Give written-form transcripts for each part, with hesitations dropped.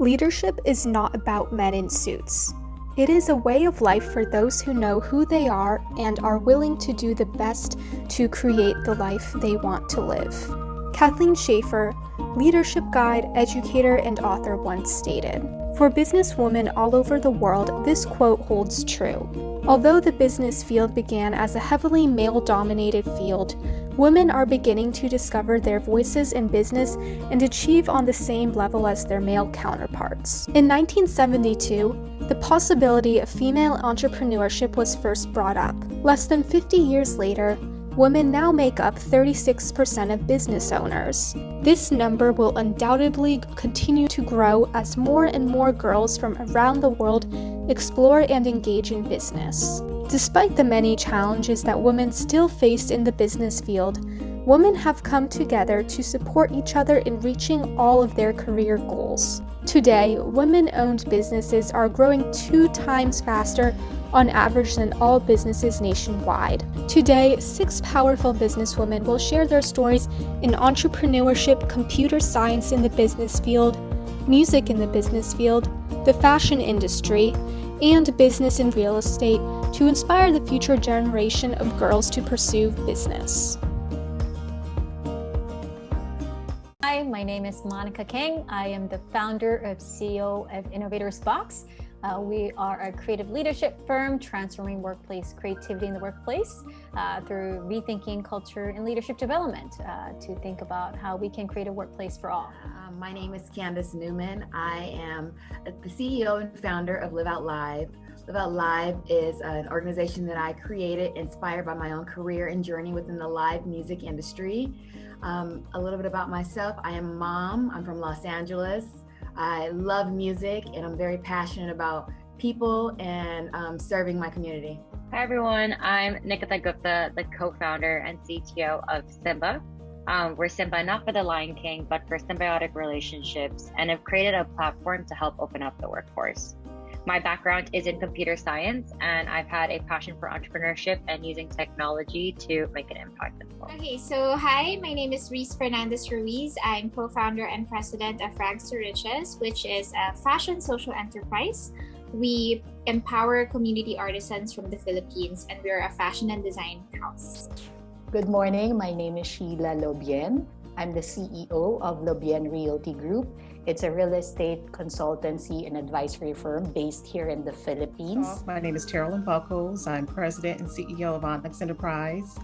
Leadership is not about men in suits. It is a way of life for those who know who they are and are willing to do the best to create the life they want to live. Kathleen Schaefer, leadership guide, educator, and author, once stated, "For businesswomen all over the world, this quote holds true. Although the business field began as a heavily male-dominated field, women are beginning to discover their voices in business and achieve on the same level as their male counterparts." In 1972, the possibility of female entrepreneurship was first brought up. Less than 50 years later, women now make up 36% of business owners. This number will undoubtedly continue to grow as more and more girls from around the world explore and engage in business. Despite the many challenges that women still face in the business field, women have come together to support each other in reaching all of their career goals. Today, women-owned businesses are growing 2 times faster on average than all businesses nationwide. Today, 6 powerful businesswomen will share their stories in entrepreneurship, computer science in the business field, music in the business field, the fashion industry, and business and real estate to inspire the future generation of girls to pursue business. Hi, my name is Monica Kang. I am the founder of CEO of Innovators Box. We are a creative leadership firm transforming workplace creativity in the workplace through rethinking culture and leadership development to think about how we can create a workplace for all. My name is Candace Newman. I am the CEO and founder of Live Out Live. Live Out Live is an organization that I created inspired by my own career and journey within the live music industry. A little bit about myself. I am a mom. I'm from Los Angeles. I love music and I'm very passionate about people and serving my community. Hi everyone, I'm Nikita Gupta, the co-founder and CTO of Simba. We're Simba not for the Lion King, but for symbiotic relationships, and have created a platform to help open up the workforce. My background is in computer science, and I've had a passion for entrepreneurship and using technology to make an impact in the world. Okay, so hi, my name is Reese Fernandez-Ruiz. I'm co-founder and president of Rags to Riches, which is a fashion social enterprise. We empower community artisans from the Philippines, and we're a fashion and design house. Good morning, my name is Sheila Lobien. I'm the CEO of Lobien Realty Group. It's a real estate consultancy and advisory firm based here in the Philippines. My name is Tarolyn. I'm president and CEO of Onyx Enterprise.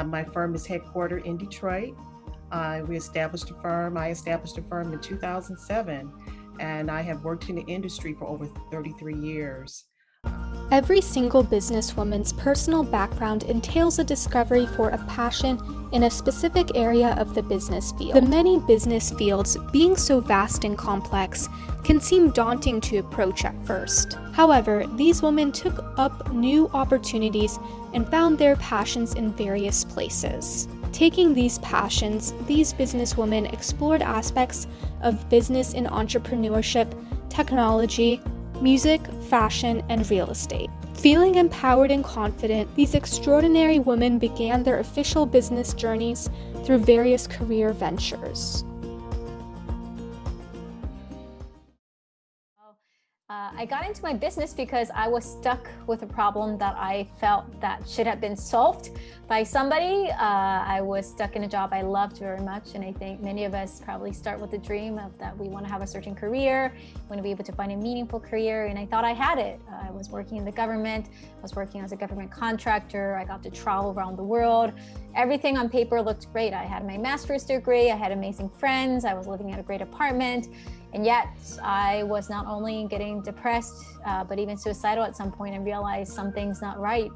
My firm is headquartered in Detroit. I established a firm in 2007, and I have worked in the industry for over 33 years. Every single businesswoman's personal background entails a discovery for a passion in a specific area of the business field. The many business fields, being so vast and complex, can seem daunting to approach at first. However, these women took up new opportunities and found their passions in various places. Taking these passions, these businesswomen explored aspects of business and entrepreneurship, technology, music, fashion, and real estate. Feeling empowered and confident, these extraordinary women began their official business journeys through various career ventures. I got into my business because I was stuck with a problem that I felt that should have been solved by somebody. I was stuck in a job I loved very much, and I think many of us probably start with the dream of that we want to have a certain career, want to be able to find a meaningful career, and I thought I had it. I was working in the government, I was working as a government contractor, I got to travel around the world. Everything on paper looked great. I had my master's degree, I had amazing friends, I was living at a great apartment. And yet I was not only getting depressed, but even suicidal at some point, and realized something's not right.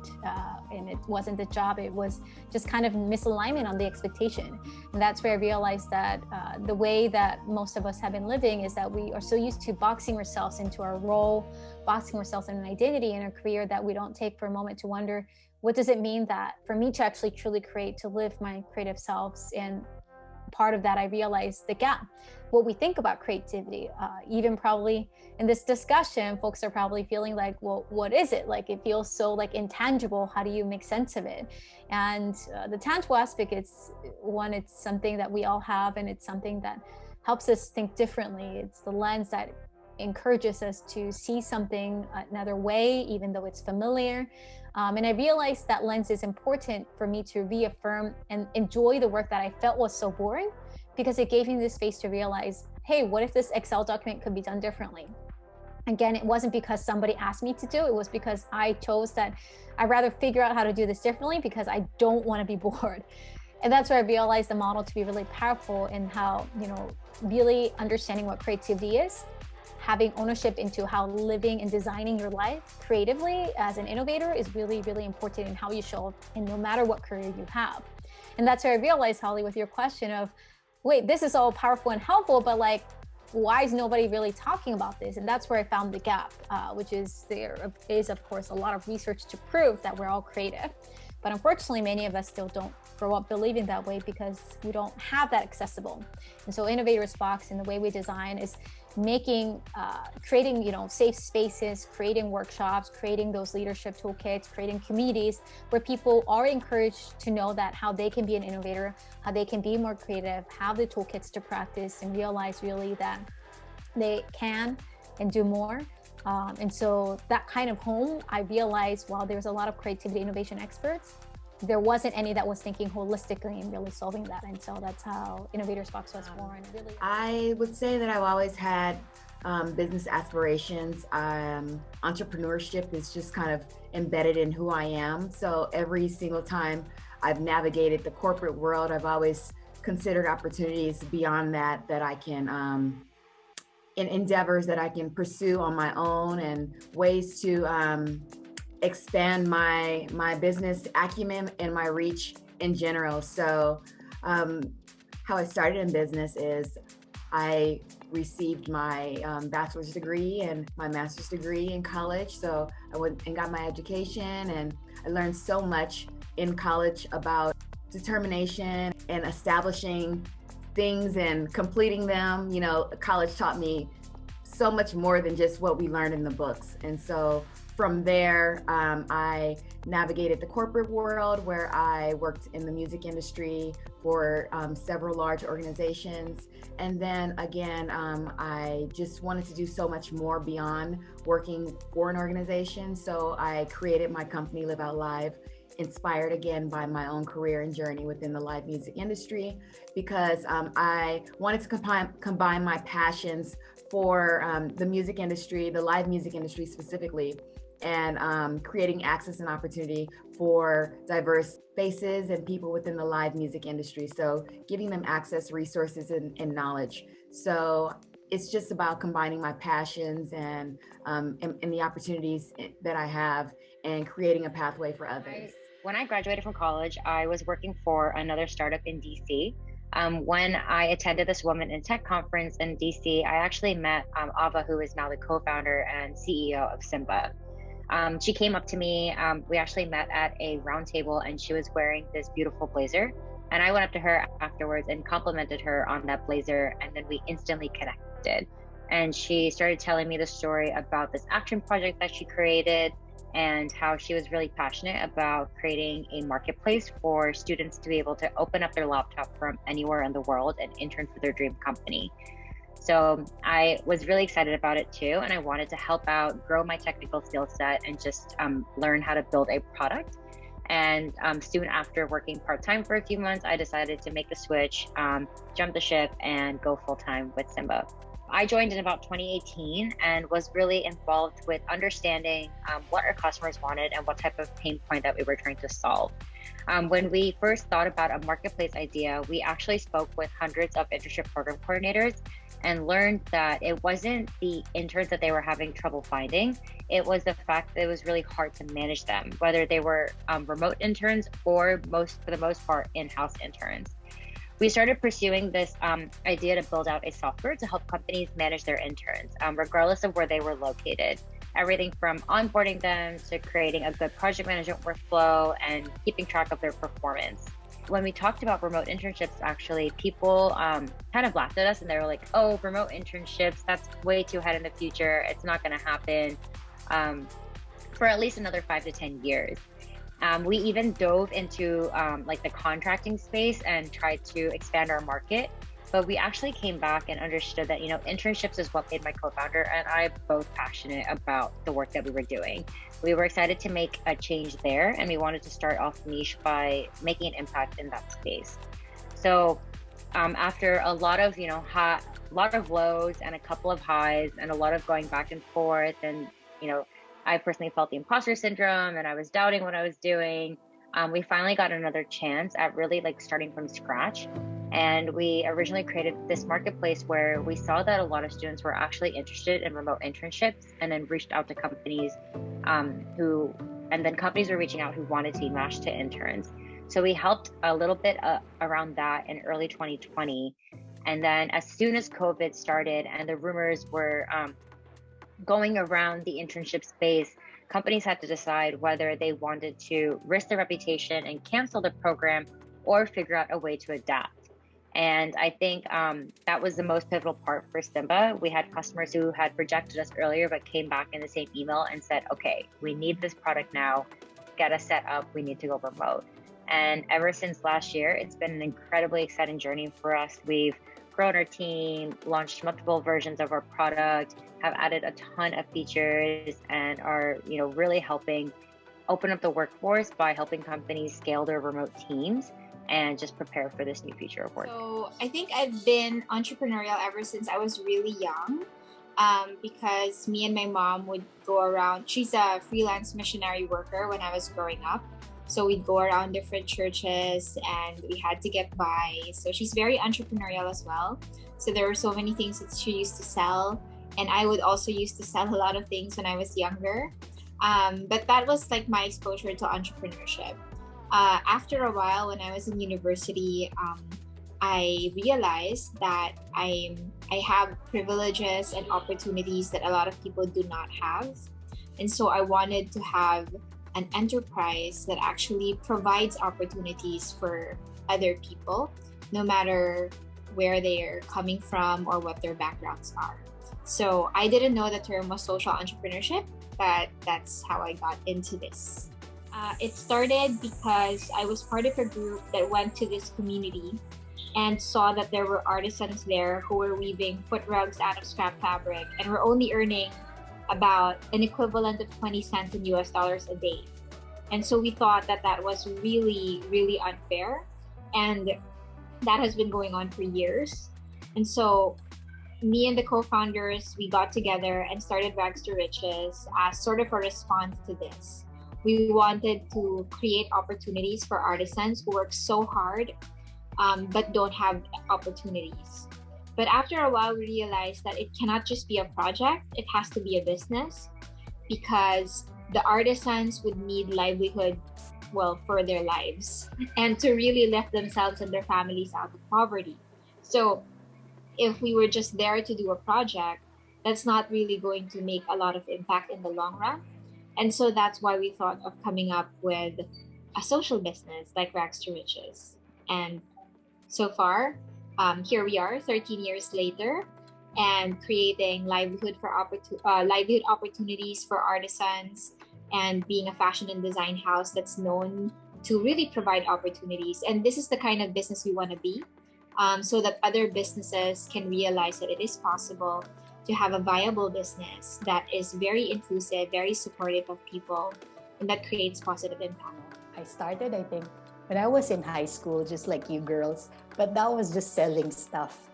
And it wasn't the job, it was just kind of misalignment on the expectation. And that's where I realized that the way that most of us have been living is that we are so used to boxing ourselves into our role, boxing ourselves in an identity in a career that we don't take for a moment to wonder, what does it mean that for me to actually truly create, to live my creative selves? And part of that, I realized the gap. What we think about creativity, even probably in this discussion, folks are probably feeling like, well, what is it? Like, it feels so like intangible. How do you make sense of it? And the tangible aspect, it's something that we all have, and it's something that helps us think differently. It's the lens that encourages us to see something another way, even though it's familiar. And I realized that lens is important for me to reaffirm and enjoy the work that I felt was so boring, because it gave me the space to realize, hey, what if this Excel document could be done differently? Again, it wasn't because somebody asked me to do it. It was because I chose that I'd rather figure out how to do this differently because I don't want to be bored. And that's where I realized the model to be really powerful in how, really understanding what creativity is, having ownership into how living and designing your life creatively as an innovator is really, really important in how you show up in no matter what career you have. And that's where I realized, Holly, with your question of, wait, this is all powerful and helpful, but like, why is nobody really talking about this? And that's where I found the gap, which is there is, of course, a lot of research to prove that we're all creative. But unfortunately, many of us still don't grow up believing that way because we don't have that accessible. And so Innovators Box and the way we design is creating, safe spaces, creating workshops, creating those leadership toolkits, creating communities where people are encouraged to know that how they can be an innovator, how they can be more creative, have the toolkits to practice and realize really that they can and do more. And so that kind of home, I realized while there's a lot of creativity innovation experts, there wasn't any that was thinking holistically and really solving that. And so that's how Innovators Box was born. Really, I would say that I've always had business aspirations. Entrepreneurship is just kind of embedded in who I am. So every single time I've navigated the corporate world, I've always considered opportunities beyond that I can in endeavors that I can pursue on my own, and ways to expand my business acumen and my reach in general. So how I started in business is I received my bachelor's degree and my master's degree in college. So I went and got my education, and I learned so much in college about determination and establishing things and completing them. College taught me so much more than just what we learned in the books. And so from there, I navigated the corporate world, where I worked in the music industry for several large organizations. And then again, I just wanted to do so much more beyond working for an organization. So I created my company, Live Out Live, inspired again by my own career and journey within the live music industry, because I wanted to combine my passions for the music industry, the live music industry specifically, and creating access and opportunity for diverse faces and people within the live music industry. So giving them access, resources, and knowledge. So it's just about combining my passions and the opportunities that I have, and creating a pathway for others. When I graduated from college, I was working for another startup in DC. When I attended this Women in Tech conference in DC, I actually met Ava, who is now the co-founder and CEO of Simba. She came up to me. We actually met at a round table, and she was wearing this beautiful blazer. And I went up to her afterwards and complimented her on that blazer, and then we instantly connected. And she started telling me the story about this action project that she created, and how she was really passionate about creating a marketplace for students to be able to open up their laptop from anywhere in the world and intern for their dream company. So I was really excited about it too, and I wanted to help out, grow my technical skill set, and just learn how to build a product. And soon after working part-time for a few months, I decided to make the switch, jump the ship, and go full-time with Simba. I joined in about 2018 and was really involved with understanding what our customers wanted and what type of pain point that we were trying to solve. When we first thought about a marketplace idea, we actually spoke with hundreds of internship program coordinators and learned that it wasn't the interns that they were having trouble finding. It was the fact that it was really hard to manage them, whether they were remote interns or for the most part, in-house interns. We started pursuing this idea to build out a software to help companies manage their interns, regardless of where they were located. Everything from onboarding them to creating a good project management workflow and keeping track of their performance. When we talked about remote internships, actually, people kind of laughed at us, and they were like, oh, remote internships, that's way too ahead in the future. It's not going to happen for at least another 5 to 10 years. We even dove into like the contracting space and tried to expand our market. But we actually came back and understood that, internships is what made my co-founder and I both passionate about the work that we were doing. We were excited to make a change there, and we wanted to start off niche by making an impact in that space. So after a lot of, lot of lows and a couple of highs and a lot of going back and forth, and, I personally felt the imposter syndrome and I was doubting what I was doing. We finally got another chance at really starting from scratch. And we originally created this marketplace where we saw that a lot of students were actually interested in remote internships, and then reached out to companies companies were reaching out who wanted to be matched to interns. So we helped a little bit around that in early 2020. And then as soon as COVID started and the rumors were going around the internship space, companies had to decide whether they wanted to risk their reputation and cancel the program or figure out a way to adapt. And I think that was the most pivotal part for Simba. We had customers who had rejected us earlier, but came back in the same email and said, okay, we need this product now, get us set up, we need to go remote. And ever since last year, it's been an incredibly exciting journey for us. We've grown our team, launched multiple versions of our product, have added a ton of features, and are really helping open up the workforce by helping companies scale their remote teams and just prepare for this new future of work. So I think I've been entrepreneurial ever since I was really young, because me and my mom would go around. She's a freelance missionary worker when I was growing up. So we'd go around different churches and we had to get by. So she's very entrepreneurial as well. So there were so many things that she used to sell. And I would also used to sell a lot of things when I was younger. But that was my exposure to entrepreneurship. After a while, when I was in university, I realized that I have privileges and opportunities that a lot of people do not have. And so I wanted to have an enterprise that actually provides opportunities for other people, no matter where they're coming from or what their backgrounds are. So I didn't know the term was social entrepreneurship, but that's how I got into this. It started because I was part of a group that went to this community and saw that there were artisans there who were weaving foot rugs out of scrap fabric and were only earning about an equivalent of 20 cents in US dollars a day. And so we thought that that was really, really unfair. And that has been going on for years. And so me and the co-founders, we got together and started Rags to Riches as sort of a response to this. We wanted to create opportunities for artisans who work so hard, but don't have opportunities. But after a while, we realized that it cannot just be a project, it has to be a business, because the artisans would need livelihood, for their lives and to really lift themselves and their families out of poverty. So if we were just there to do a project, that's not really going to make a lot of impact in the long run. And so that's why we thought of coming up with a social business like Rags to Riches. And so far, here we are 13 years later, and creating livelihood opportunities for artisans, and being a fashion and design house that's known to really provide opportunities. And this is the kind of business we want to be, so that other businesses can realize that it is possible to have a viable business that is very inclusive, very supportive of people, and that creates positive impact. I started, I think, when I was in high school, just like you girls, but that was just selling stuff.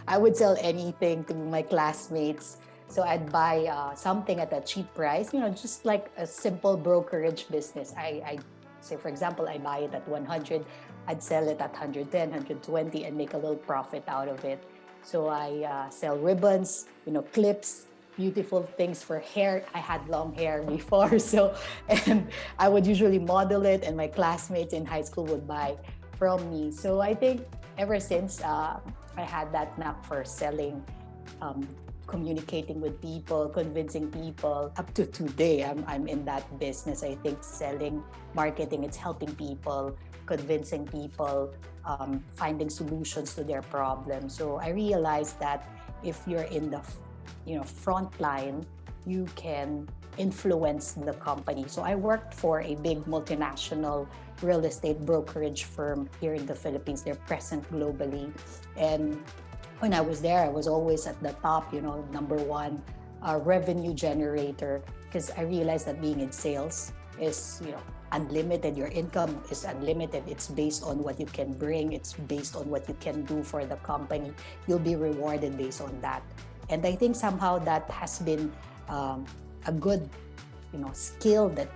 I would sell anything to my classmates. So I'd buy something at a cheap price, just like a simple brokerage business. I say, for example, I buy it at 100, I'd sell it at 110, 120 and make a little profit out of it. So I sell ribbons, clips, beautiful things for hair. I had long hair before, and I would usually model it, and my classmates in high school would buy from me. So I think ever since I had that knack for selling, communicating with people, convincing people, up to today, I'm in that business. I think selling, marketing, it's helping people, convincing people, finding solutions to their problems. So I realized that if you're in the front line, you can influence the company. So I worked for a big multinational real estate brokerage firm here in the Philippines. They're present globally. And when I was there, I was always at the top, number one revenue generator, because I realized that being in sales is, unlimited. Your income is unlimited. It's based on what you can bring. It's based on what you can do for the company. You'll be rewarded based on that. And I think somehow that has been a good, skill that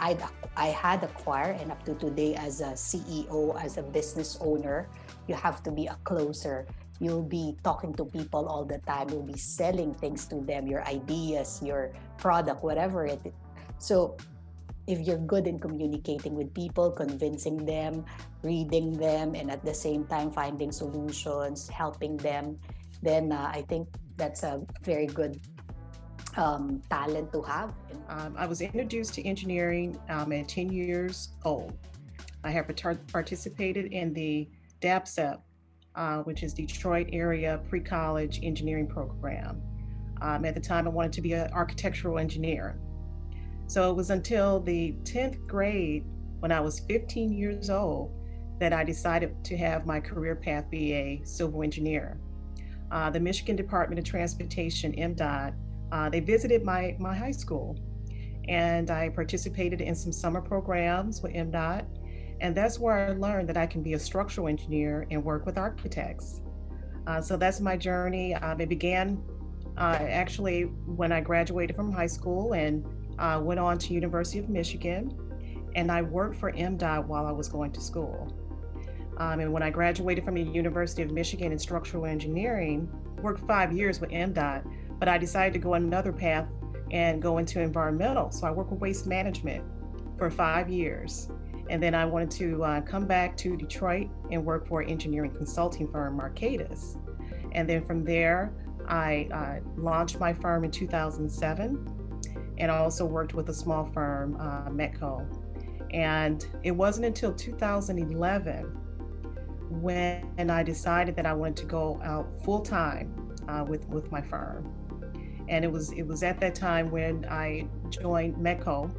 I had acquired, and up to today as a CEO, as a business owner, you have to be a closer. You'll be talking to people all the time. You'll be selling things to them, your ideas, your product, whatever it is. So if you're good in communicating with people, convincing them, reading them, and at the same time finding solutions, helping them, then I think that's a very good talent to have. I was introduced to engineering at 10 years old. I have participated in the DAPSEP, which is Detroit Area Pre-College Engineering Program. At the time, I wanted to be an architectural engineer. So it was until the 10th grade, when I was 15 years old, that I decided to have my career path be a civil engineer. The Michigan Department of Transportation, MDOT, they visited my high school, and I participated in some summer programs with MDOT. And that's where I learned that I can be a structural engineer and work with architects. So that's my journey. It began actually when I graduated from high school and went on to University of Michigan, and I worked for MDOT while I was going to school. And when I graduated from the University of Michigan in structural engineering, worked 5 years with MDOT, but I decided to go another path and go into environmental. So I worked with waste management for 5 years. And then I wanted to come back to Detroit and work for an engineering consulting firm, Marcatus. And then from there, I launched my firm in 2007. And I also worked with a small firm, Metco. And it wasn't until 2011 when I decided that I wanted to go out full time with my firm. And it was at that time when I joined Metco,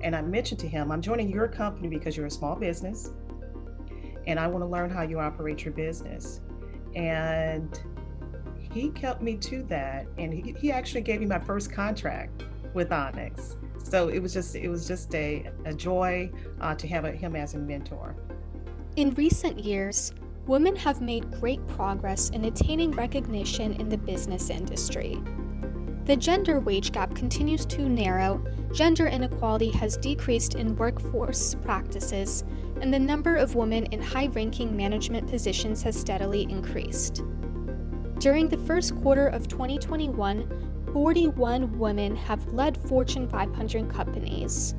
and I mentioned to him, I'm joining your company because you're a small business, and I want to learn how you operate your business. And he kept me to that, and he actually gave me my first contract with Onyx. So it was just a joy to have him as a mentor. In recent years, women have made great progress in attaining recognition in the business industry. The gender wage gap continues to narrow, gender inequality has decreased in workforce practices, and the number of women in high-ranking management positions has steadily increased. During the first quarter of 2021, 41 women have led Fortune 500 companies.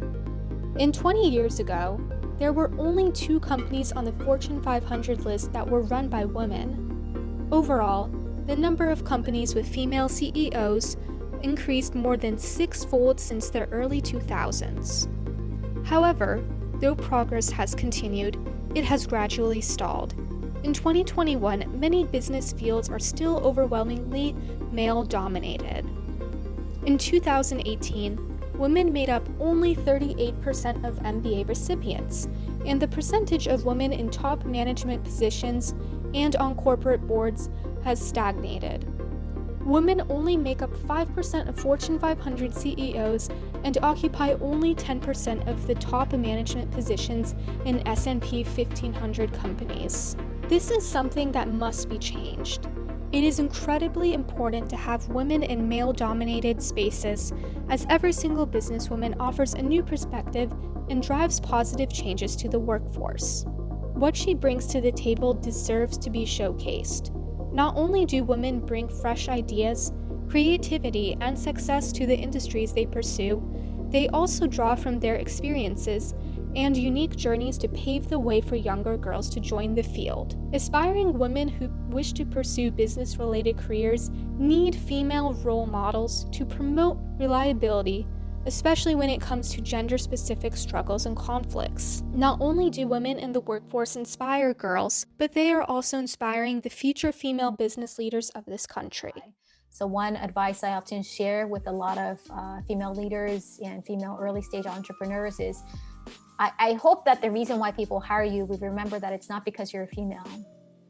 20 years ago, there were only 2 companies on the Fortune 500 list that were run by women. Overall, the number of companies with female CEOs increased more than 6-fold since the early 2000s. However, though progress has continued, it has gradually stalled. In 2021, many business fields are still overwhelmingly male-dominated. In 2018, women made up only 38% of MBA recipients, and the percentage of women in top management positions and on corporate boards has stagnated. Women only make up 5% of Fortune 500 CEOs and occupy only 10% of the top management positions in S&P 1500 companies. This is something that must be changed. It is incredibly important to have women in male-dominated spaces, as every single businesswoman offers a new perspective and drives positive changes to the workforce. What she brings to the table deserves to be showcased. Not only do women bring fresh ideas, creativity, and success to the industries they pursue, they also draw from their experiences and unique journeys to pave the way for younger girls to join the field. Aspiring women who wish to pursue business-related careers need female role models to promote reliability, especially when it comes to gender-specific struggles and conflicts. Not only do women in the workforce inspire girls, but they are also inspiring the future female business leaders of this country. So one advice I often share with a lot of female leaders and female early stage entrepreneurs is, I hope that the reason why people hire you, we remember that it's not because you're a female.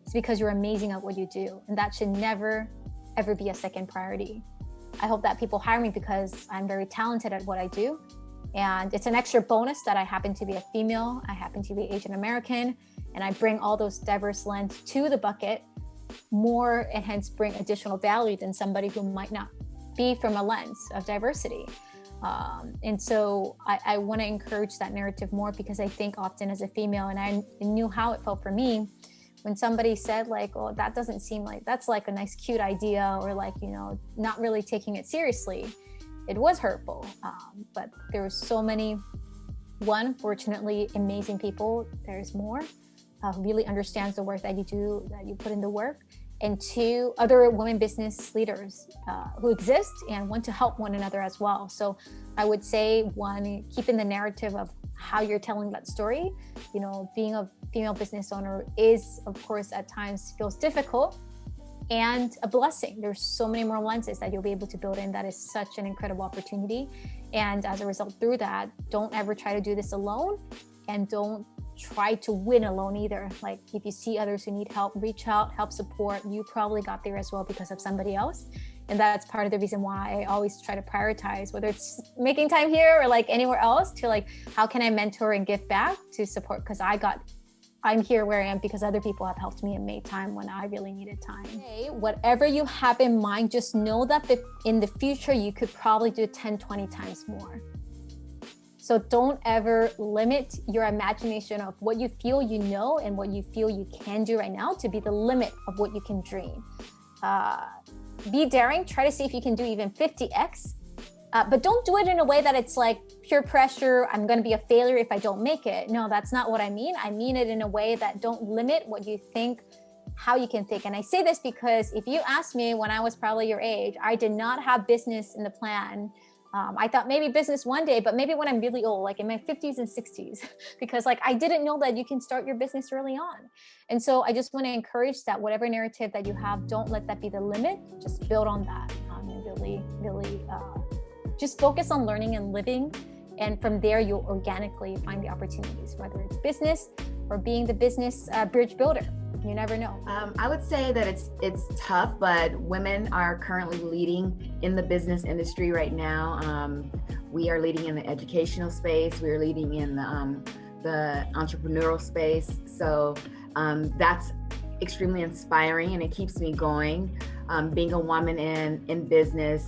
It's because you're amazing at what you do. And that should never, ever be a second priority. I hope that people hire me because I'm very talented at what I do. And it's an extra bonus that I happen to be a female, I happen to be Asian American, and I bring all those diverse lens to the bucket more, and hence bring additional value than somebody who might not be from a lens of diversity. And so I want to encourage that narrative more, because I think often as a female, and I knew how it felt for me, when somebody said like, oh, that doesn't seem like, that's like a nice, cute idea, or like, you know, not really taking it seriously, it was hurtful. But there were so many, one, fortunately, amazing people. There's more who really understands the work that you do, that you put in the work. And two, other women business leaders who exist and want to help one another as well. So I would say, one, keeping the narrative of how you're telling that story. You know, being a female business owner is, of course, at times feels difficult and a blessing. There's so many more lenses that you'll be able to build in. That is such an incredible opportunity. And as a result, through that, don't ever try to do this alone, and don't try to win alone either. Like, if you see others who need help, reach out, help support. You probably got there as well because of somebody else. And that's part of the reason why I always try to prioritize, whether it's making time here or like anywhere else, to like, how can I mentor and give back to support? Because I'm here where I am because other people have helped me and made time when I really needed time. Okay, whatever you have in mind, just know that in the future, you could probably do 10, 20 times more. So don't ever limit your imagination of what you feel you know and what you feel you can do right now to be the limit of what you can dream. Be daring, try to see if you can do even 50x, but don't do it in a way that it's like pure pressure, I'm gonna be a failure if I don't make it. No, that's not what I mean. I mean it in a way that don't limit what you think, how you can think. And I say this because if you asked me when I was probably your age, I did not have business in the plan. I thought maybe business one day, but maybe when I'm really old, like in my 50s and 60s, because like I didn't know that you can start your business early on. And so I just want to encourage that whatever narrative that you have, don't let that be the limit. Just build on that. And really, really just focus on learning and living. And from there, you'll organically find the opportunities, whether it's business or being the business bridge builder. You never know. I would say that it's tough, but women are currently leading in the business industry right now. We are leading in the educational space. We're leading in the entrepreneurial space. So that's extremely inspiring, and it keeps me going. Being a woman in business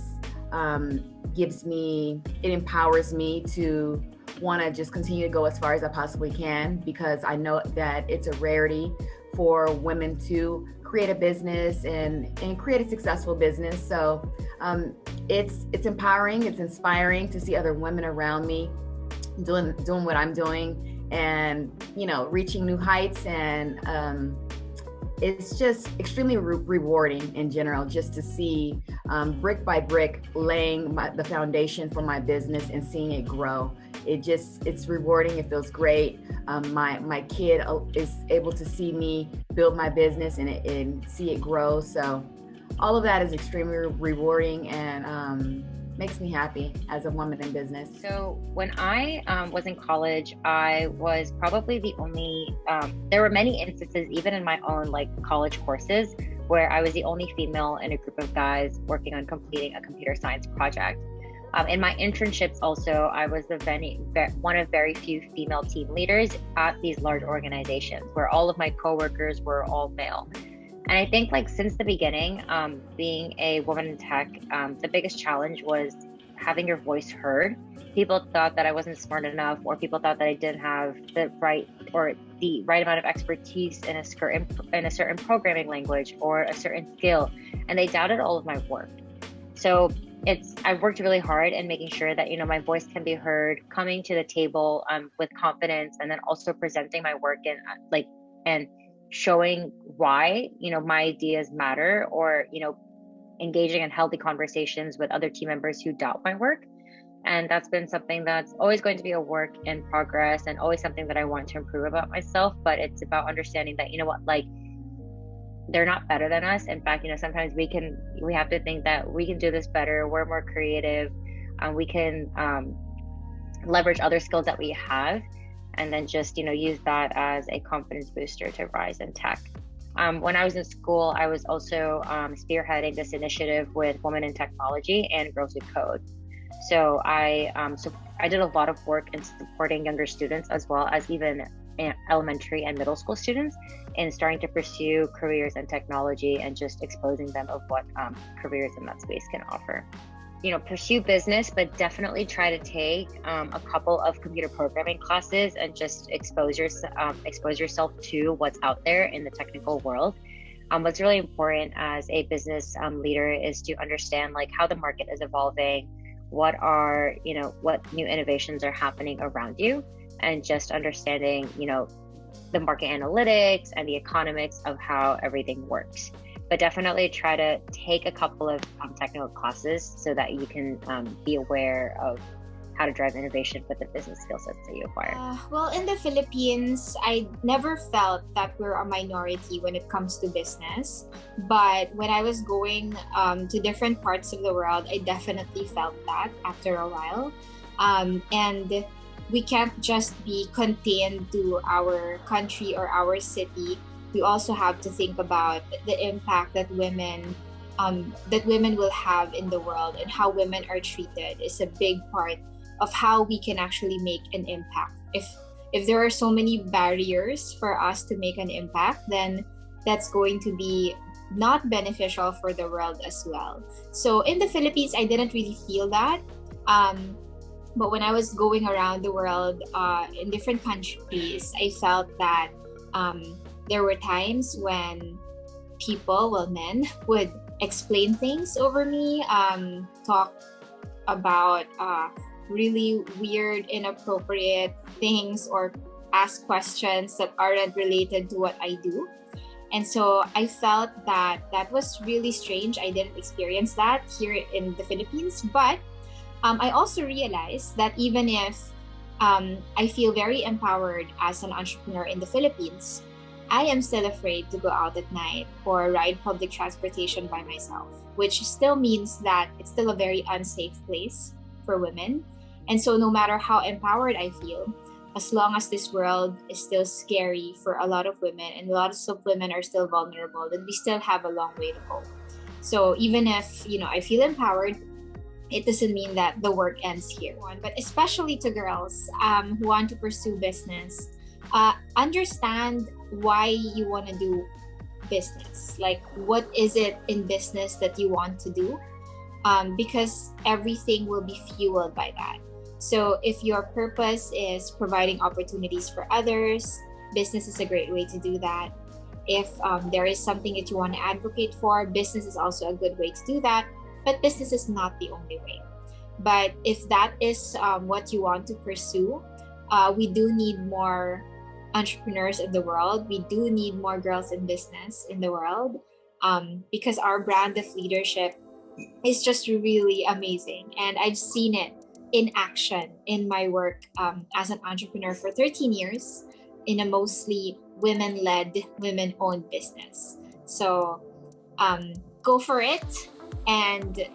it empowers me to want to just continue to go as far as I possibly can, because I know that it's a rarity for women to create a business and create a successful business. So it's empowering, it's inspiring to see other women around me doing what I'm doing, and reaching new heights. And it's just extremely rewarding in general, just to see brick by brick laying the foundation for my business and seeing it grow. It's rewarding. It feels great. My kid is able to see me build my business and see it grow. So all of that is extremely rewarding and makes me happy as a woman in business. So when I was in college, I was probably the only, there were many instances, even in my own college courses, where I was the only female in a group of guys working on completing a computer science project. In my internships also, I was one of very few female team leaders at these large organizations where all of my coworkers were all male. And I think since the beginning, being a woman in tech, the biggest challenge was having your voice heard. People thought that I wasn't smart enough, or people thought that I didn't have the right amount of expertise in a certain programming language or a certain skill, and they doubted all of my work. So I've worked really hard in making sure that, my voice can be heard, coming to the table with confidence, and then also presenting my work and showing why, my ideas matter, or, engaging in healthy conversations with other team members who doubt my work. And that's been something that's always going to be a work in progress, and always something that I want to improve about myself. But it's about understanding that, they're not better than us. In fact, sometimes we have to think that we can do this better. We're more creative. We can leverage other skills that we have, and then just use that as a confidence booster to rise in tech. When I was in school, I was also spearheading this initiative with Women in Technology and Girls Who Code. So I did a lot of work in supporting younger students, as well as even elementary and middle school students, in starting to pursue careers in technology and just exposing them of what careers in that space can offer. Pursue business, but definitely try to take a couple of computer programming classes and just expose yourself to what's out there in the technical world. What's really important as a business leader is to understand how the market is evolving, what new innovations are happening around you, and just understanding, the market analytics and the economics of how everything works. But definitely try to take a couple of technical classes so that you can be aware of how to drive innovation with the business skill sets that you acquire. Well, in the Philippines, I never felt that we're a minority when it comes to business. But when I was going to different parts of the world, I definitely felt that after a while. And we can't just be contained to our country or our city. We also have to think about the impact that women will have in the world, and how women are treated is a big part of how we can actually make an impact. If there are so many barriers for us to make an impact, then that's going to be not beneficial for the world as well. So in the Philippines, I didn't really feel that. But when I was going around the world in different countries, I felt that there were times when men would explain things over me, talk about really weird, inappropriate things, or ask questions that aren't related to what I do. And so I felt that was really strange. I didn't experience that here in the Philippines. But I also realized that even if I feel very empowered as an entrepreneur in the Philippines, I am still afraid to go out at night or ride public transportation by myself, which still means that it's still a very unsafe place for women. And so no matter how empowered I feel, as long as this world is still scary for a lot of women, and lots of women are still vulnerable, then we still have a long way to go. So even if, I feel empowered, it doesn't mean that the work ends here. But especially to girls who want to pursue business, understand why you want to do business. What is it in business that you want to do? Because everything will be fueled by that. So if your purpose is providing opportunities for others, business is a great way to do that. If there is something that you want to advocate for, business is also a good way to do that. But business is not the only way. But if that is what you want to pursue, we do need more entrepreneurs in the world. We do need more girls in business in the world, because our brand of leadership is just really amazing. And I've seen it in action in my work as an entrepreneur for 13 years in a mostly women-led, women-owned business. So go for it. And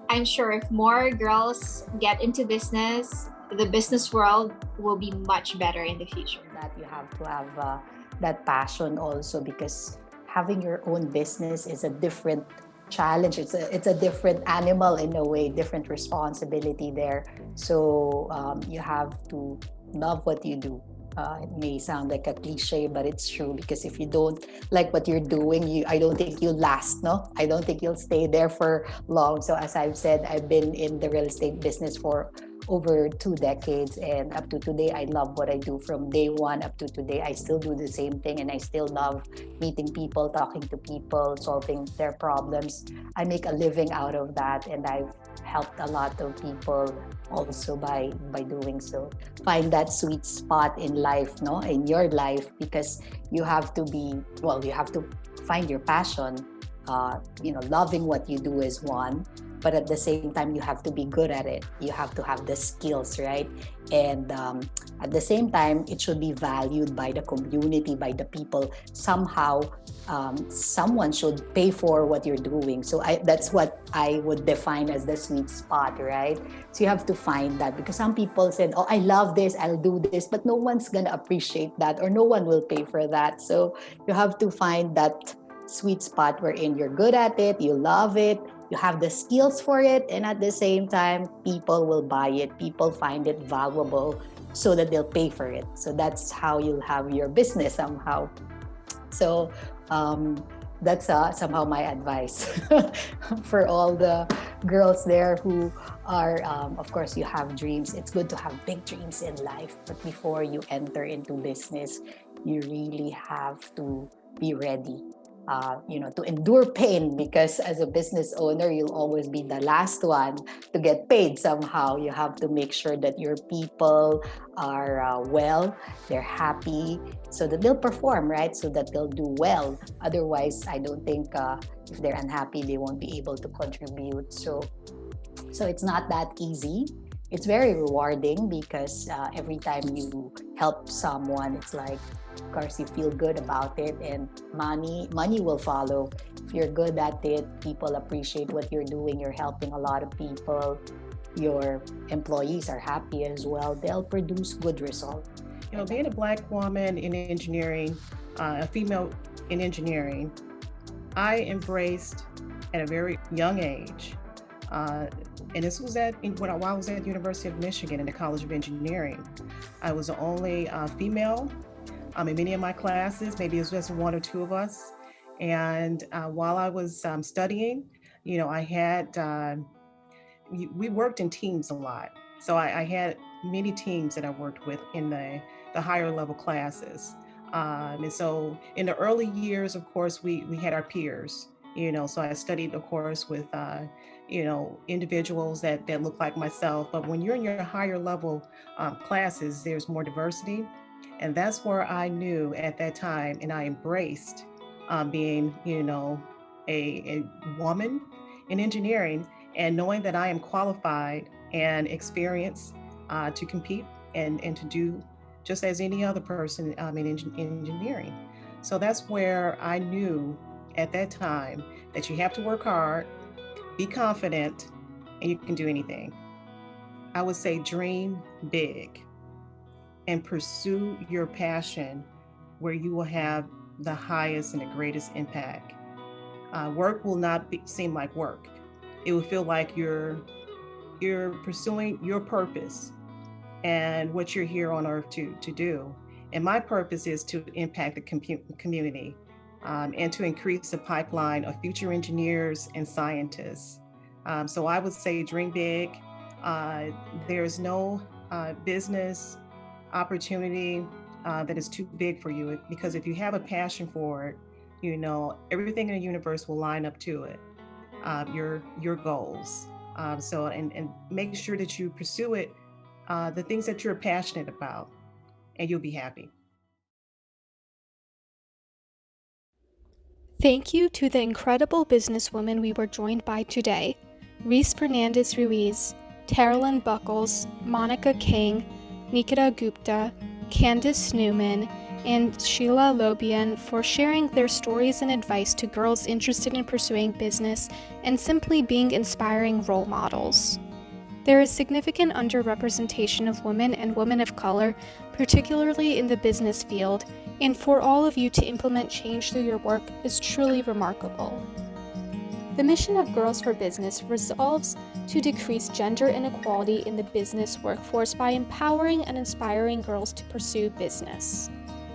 I'm sure if more girls get into business, the business world will be much better in the future. That you have to have that passion also, because having your own business is a different challenge. It's a different animal in a way, different responsibility there. So you have to love what you do. It may sound like a cliche, but it's true, because if you don't like what you're doing, I don't think you'll last, no? I don't think you'll stay there for long. So as I've said, I've been in the real estate business for over 2 decades, and up to today, I love what I do. From day one up to today, I still do the same thing, and I still love meeting people, talking to people, solving their problems. I make a living out of that, and I've helped a lot of people also by doing so. Find that sweet spot in life, no, in your life, because you have to find your passion. Loving what you do is one, but at the same time, you have to be good at it. You have to have the skills, right? And at the same time, it should be valued by the community, by the people. Somehow, someone should pay for what you're doing. So that's what I would define as the sweet spot, right? So you have to find that, because some people said, oh, I love this, I'll do this, but no one's gonna appreciate that, or no one will pay for that. So you have to find that sweet spot wherein you're good at it, you love it, you have the skills for it, and at the same time, people will buy it, people find it valuable, so that they'll pay for it. So that's how you'll have your business somehow. So that's somehow my advice for all the girls there who are, of course, you have dreams. It's good to have big dreams in life, but before you enter into business, you really have to be ready. To endure pain, because as a business owner, you'll always be the last one to get paid somehow. You have to make sure that your people are well, they're happy, so that they'll perform, right? So that they'll do well. Otherwise, I don't think if they're unhappy, they won't be able to contribute. So it's not that easy. It's very rewarding, because every time you help someone, it's like, of course, you feel good about it, and money will follow. If you're good at it, people appreciate what you're doing. You're helping a lot of people. Your employees are happy as well. They'll produce good results. Being a Black woman in engineering, a female in engineering, I embraced at a very young age. And this was while I was at the University of Michigan in the College of Engineering. I was the only female in many of my classes. Maybe it was just one or two of us. And while I was studying, I had, we worked in teams a lot. So I had many teams that I worked with in the higher level classes. And so in the early years, of course, we had our peers, so I studied, of course, with, individuals that look like myself. But when you're in your higher level classes, there's more diversity. And that's where I knew at that time, and I embraced being, a woman in engineering, and knowing that I am qualified and experienced to compete and to do just as any other person in engineering. So that's where I knew at that time that you have to work hard, be confident, and you can do anything. I would say dream big and pursue your passion, where you will have the highest and the greatest impact. Work will not seem like work. It will feel like you're pursuing your purpose and what you're here on earth to do. And my purpose is to impact the community and to increase the pipeline of future engineers and scientists. So I would say dream big. There's no business opportunity that is too big for you, because if you have a passion for it, everything in the universe will line up to it, your goals. And make sure that you pursue it, the things that you're passionate about, and you'll be happy. Thank you to the incredible businesswomen we were joined by today: Reese Fernandez-Ruiz, Tarolyn Buckles, Monica Kang, Nikita Gupta, Candace Newman, and Sheila Lobien, for sharing their stories and advice to girls interested in pursuing business and simply being inspiring role models. There is significant underrepresentation of women and women of color, particularly in the business field, and for all of you to implement change through your work is truly remarkable. The mission of Girls for Business resolves to decrease gender inequality in the business workforce by empowering and inspiring girls to pursue business.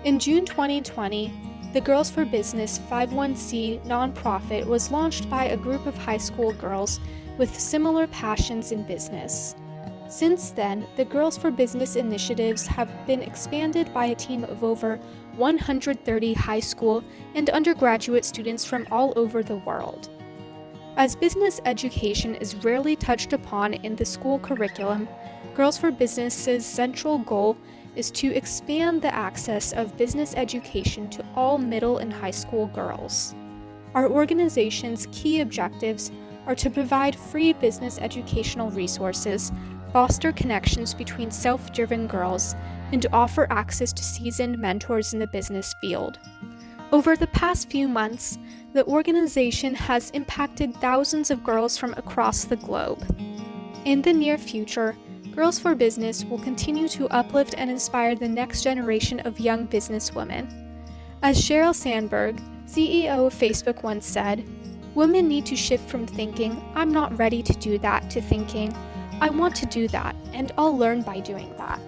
In June 2020, the Girls for Business 501c nonprofit was launched by a group of high school girls with similar passions in business. Since then, the Girls for Business initiatives have been expanded by a team of over 130 high school and undergraduate students from all over the world. As business education is rarely touched upon in the school curriculum, Girls for Business's central goal is to expand the access of business education to all middle and high school girls. Our organization's key objectives are to provide free business educational resources, foster connections between self-driven girls, and to offer access to seasoned mentors in the business field. Over the past few months, the organization has impacted thousands of girls from across the globe. In the near future, Girls for Business will continue to uplift and inspire the next generation of young businesswomen. As Sheryl Sandberg, CEO of Facebook, once said, "Women need to shift from thinking, 'I'm not ready to do that,' to thinking, 'I want to do that, and I'll learn by doing that.'"